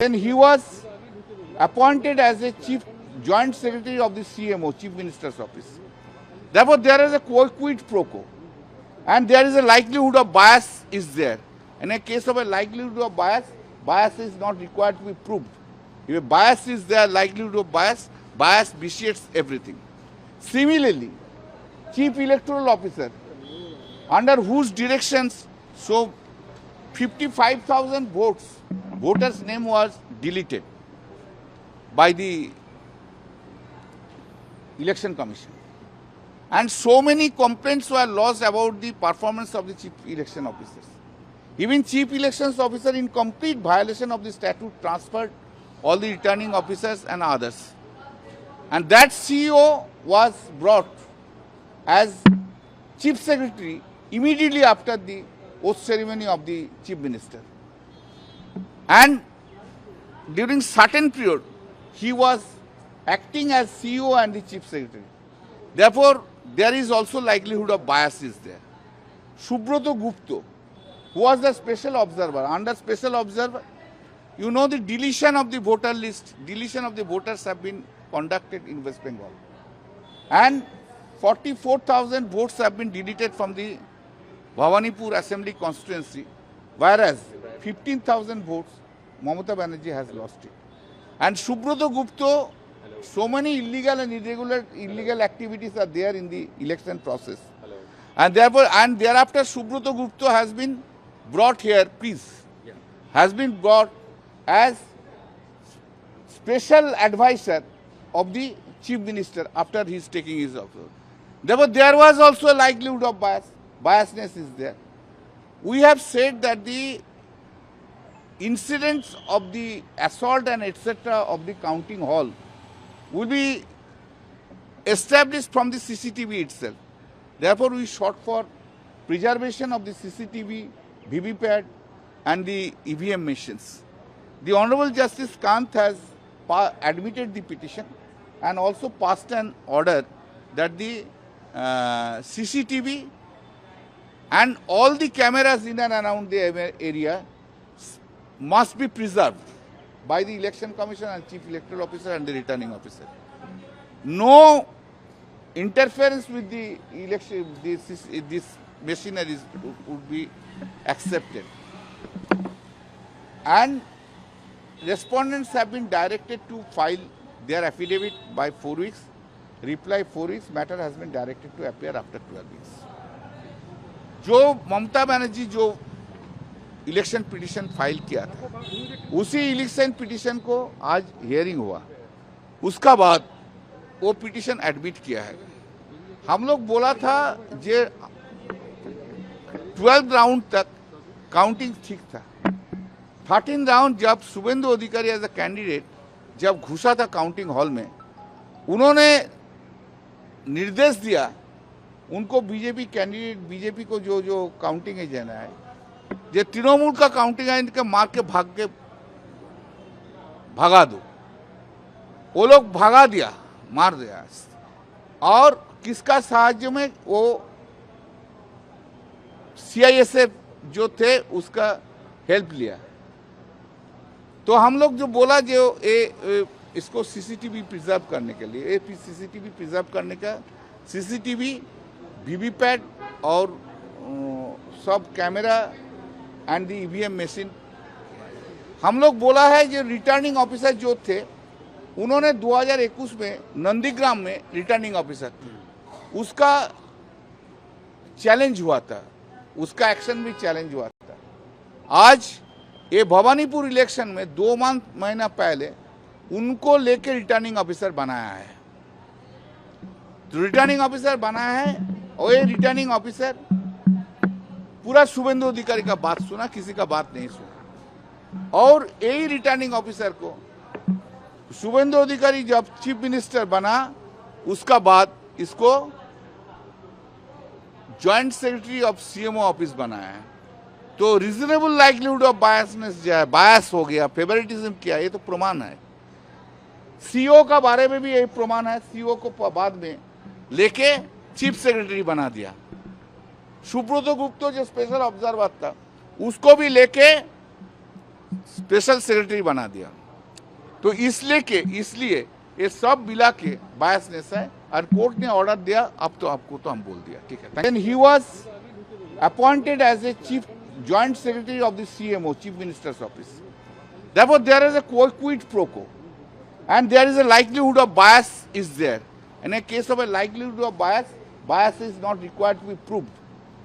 Then he was appointed as a chief joint secretary of the CMO, Chief Minister's Office. Therefore, there is a quid pro quo, and there is a likelihood of bias is there. In a case of a likelihood of bias, bias is not required to be proved. If a bias is there, likelihood of bias vitiates everything. Similarly, Chief Electoral Officer, under whose directions, so 55,000 voters' name was deleted by the Election Commission. And so many complaints were lodged about the performance of the chief election officers. Even chief elections officer, in complete violation of the statute, transferred all the returning officers and others. And that CEO was brought as chief secretary immediately after the oath ceremony of the chief minister. And during certain period, he was acting as CEO and the chief secretary. Therefore, there is also likelihood of bias is there. Subroto Gupta, who was the special observer, under special observer, you know the deletion of the voter list, deletion of the voters have been conducted in West Bengal. And 44,000 votes have been deleted from the Bhawanipur Assembly constituency, whereas 15,000 votes, Mamata Banerjee has lost it. And Subroto Gupta, so many illegal and illegal activities are there in the election process. And therefore, and thereafter, Subroto Gupta has been brought here, has been brought as special advisor of the chief minister after he is taking his office. Therefore, there was also a likelihood of biasness is there. We have said that the incidents of the assault and etc. of the counting hall will be established from the CCTV itself. Therefore, we sought for preservation of the CCTV, VVPAT and the EVM machines. The Honorable Justice Kant has admitted the petition and also passed an order that the CCTV and all the cameras in and around the area must be preserved by the Election Commission and Chief Electoral Officer and the Returning Officer. No interference with the election, this machinery would be accepted. And respondents have been directed to file their affidavit by 4 weeks, reply 4 weeks, matter has been directed to appear after 12 weeks. जो ममता बनर्जी जो election petition file किया था, उसी election petition को आज hearing हुआ, उसका बाद वो पिटीशन एडमिट किया है। हम लोग बोला था जे 12 राउंड तक काउंटिंग ठीक था। 13 राउंड जब शुभेंदु अधिकारी एज अ कैंडिडेट जब घुसा था काउंटिंग हॉल में, उन्होंने निर्देश दिया उनको बीजेपी कैंडिडेट, बीजेपी को जो काउंटिंग एजेंट है, जो तृणमूल का काउंटिंग एजेंट के मार के भगा दो। वो लोग भगा दिया, मार दिया। और किसका साहाय्य में? वो CISF जो थे उसका हेल्प लिया। तो हम लोग जो बोला जो इसको CCTV प्रिजर्व करने के लिए, CCTV प्रिजर्व करने का, CCTV, VVPAT और सब camera and the EVM machine, हम लोग बोला है जो रिटर्निंग ऑफिसर जो थे, उन्होंने 2021 में नंदीग्राम में रिटर्निंग ऑफिसर, उसका चैलेंज हुआ था, उसका एक्शन भी चैलेंज हुआ था। आज ये भवानीपुर इलेक्शन में 2 महीना पहले उनको लेके रिटर्निंग ऑफिसर बनाया है। तो रिटर्निंग ऑफिसर बनाया है और ये रिटर्निंग ऑफिसर पूरा शुभेंदु अधिकारी का बात सुना, किसी का बात नहीं सुना। और यही रिटर्निंग ऑफिसर को शुभेंदु अधिकारी जब चीफ मिनिस्टर बना, उसका बाद इसको joint secretary of CMO office बनाया है। तो रीजनेबल लाइक्लीहुड ऑफ बायसनेस जो है, बायस हो गया, फेवरेटिज्म किया, ये तो प्रमाण है। CEO का बारे में भी यही प्रमाण है। CEO को बाद में लेके चीफ सेक्रेटरी बना दिया। सुब्रतो गुप्ता जो स्पेशल ऑब्जर्वर था, उसको भी लेके स्पेशल सेक्रेटरी बना दिया। तो इसलिए ये सब मिला के बायसनेस है और कोर्ट ने ऑर्डर दिया, अब तो आपको तो हम बोल दिया, ठीक है। Then he was appointed as a chief joint secretary of the CMO, chief minister's office. Therefore, there is a quid pro quo, and there is a likelihood of bias is there. In a case of a likelihood of bias, bias is not required to be proved.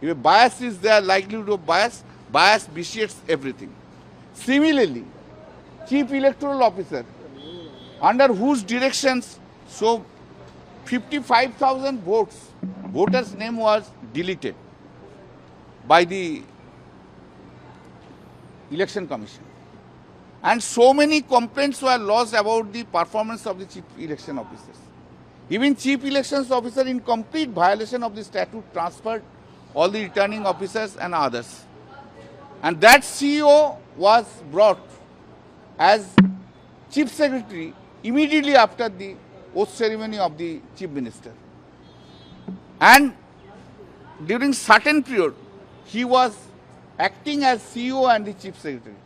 If a bias is there, likelihood of bias vitiates everything. Similarly, chief electoral officer, under whose directions, so 55,000 voters' name was deleted by the election commission. And so many complaints were lodged about the performance of the chief election officers. Even chief elections officer, in complete violation of the statute, transferred all the returning officers and others. And that CEO was brought as chief secretary immediately after the oath ceremony of the chief minister. And during certain period, he was acting as CEO and the chief secretary.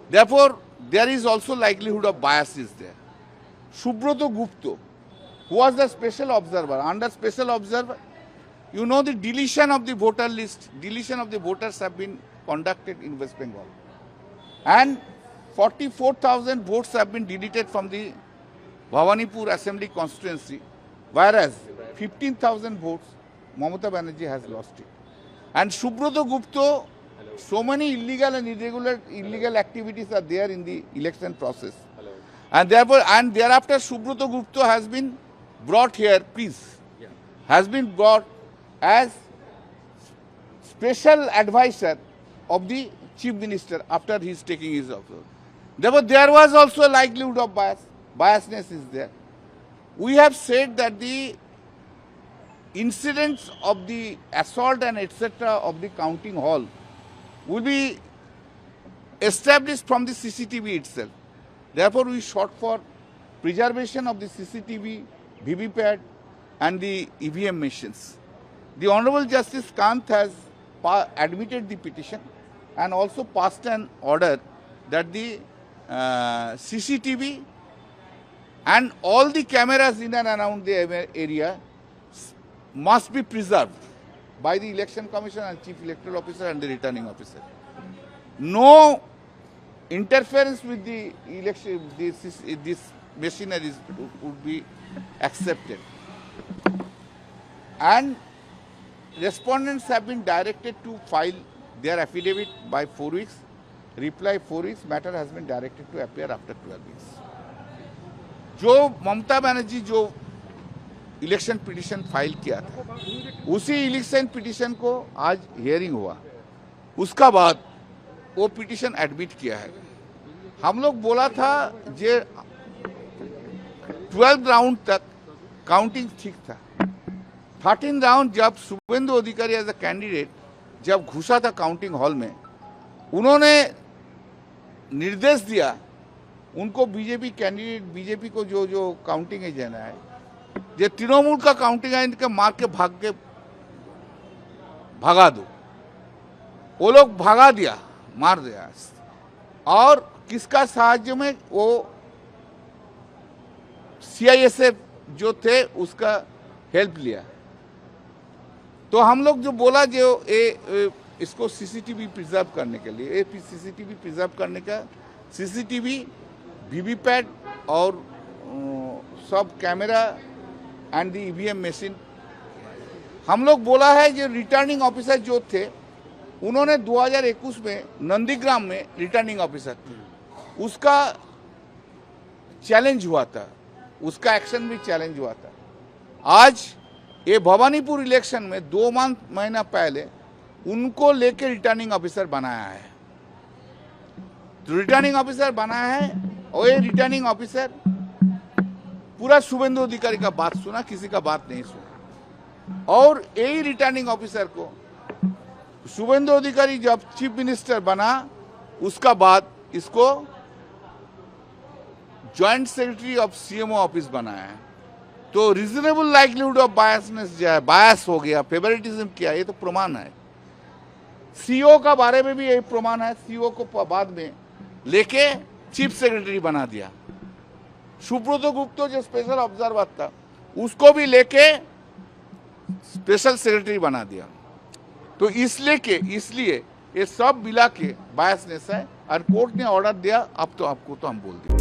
Therefore, there is also likelihood of bias is there. Subroto Gupta, who was the special observer, under special observer, you know the deletion of the voter list, deletion of the voters have been conducted in West Bengal. And 44,000 votes have been deleted from the Bhawanipur Assembly constituency, whereas 15,000 votes, Mamata Banerjee has lost it. And Subroto Gupta, so many illegal and illegal activities are there in the election process. And therefore, and thereafter, Subroto Gupta has been brought here, has been brought as special advisor of the chief minister after he is taking his office. Therefore, there was also a likelihood of biasness is there. We have said that the incidents of the assault and etc. of the counting hall will be established from the CCTV itself. Therefore, we sought for preservation of the CCTV, VVPAT and the EVM machines. The Honorable Justice Kant has admitted the petition and also passed an order that the CCTV and all the cameras in and around the area must be preserved by the Election Commission and Chief Electoral Officer and the Returning Officer. No interference with the election, this machinery would be accepted. And respondents have been directed to file their affidavit by 4 weeks, reply 4 weeks, matter has been directed to appear after 12 weeks. जो ममता बनर्जी जो election petition file किया था, उसी election petition को आज hearing हुआ, उसका बाद वो पिटीशन एडमिट किया है। हम लोग बोला था जे 12 राउंड तक काउंटिंग ठीक था। 13 राउंड जब शुभेंदु अधिकारी एज अ कैंडिडेट जब घुसा था काउंटिंग हॉल में, उन्होंने निर्देश दिया उनको बीजेपी कैंडिडेट, बीजेपी को जो जो काउंटिंग एजेंट है, जो तृणमूल का काउंटिंग एजेंट के मार के भगा दो। वो लोग भगा दिया, मार दिया। और किसका साहाय्य में? वो CISF जो थे उसका हेल्प लिया। तो हम लोग जो बोला जो इसको CCTV प्रिजर्व करने के लिए, CCTV प्रिजर्व करने का, CCTV, VVPAT और सब camera and the EVM machine, हम लोग बोला है जो रिटर्निंग ऑफिसर जो थे उन्होंने 2021 में नंदीग्राम में रिटर्निंग ऑफिसर उसका चैलेंज हुआ था, उसका एक्शन भी चैलेंज हुआ था। आज ये भवानीपुर इलेक्शन में 2 महीना पहले उनको लेके रिटर्निंग ऑफिसर बनाया है। तो रिटर्निंग ऑफिसर बनाया है और ये रिटर्निंग ऑफिसर पूरा शुभेंदु अधिकारी का बात सुना, किसी का बात नहीं सुना। और यही रिटर्निंग ऑफिसर को शुभेंदु अधिकारी जब चीफ मिनिस्टर बना उसका बाद इसको joint secretary of CMO office बनाया है। तो रीजनेबल लाइक्लीहुड ऑफ बायसनेस जो है, बायस हो गया, फेवरेटिज्म किया, ये तो प्रमाण है। CEO का बारे में भी यही प्रमाण है। CEO को बाद में लेके चीफ सेक्रेटरी बना दिया। सुब्रत गुप्ता जो स्पेशल ऑब्जर्वर था उसको भी लेके स्पेशल सेक्रेटरी बना दिया। तो इसलिए ये सब मिला के बायसनेस है और कोर्ट ने ऑर्डर दिया। अब तो आपको तो हम बोल दिया।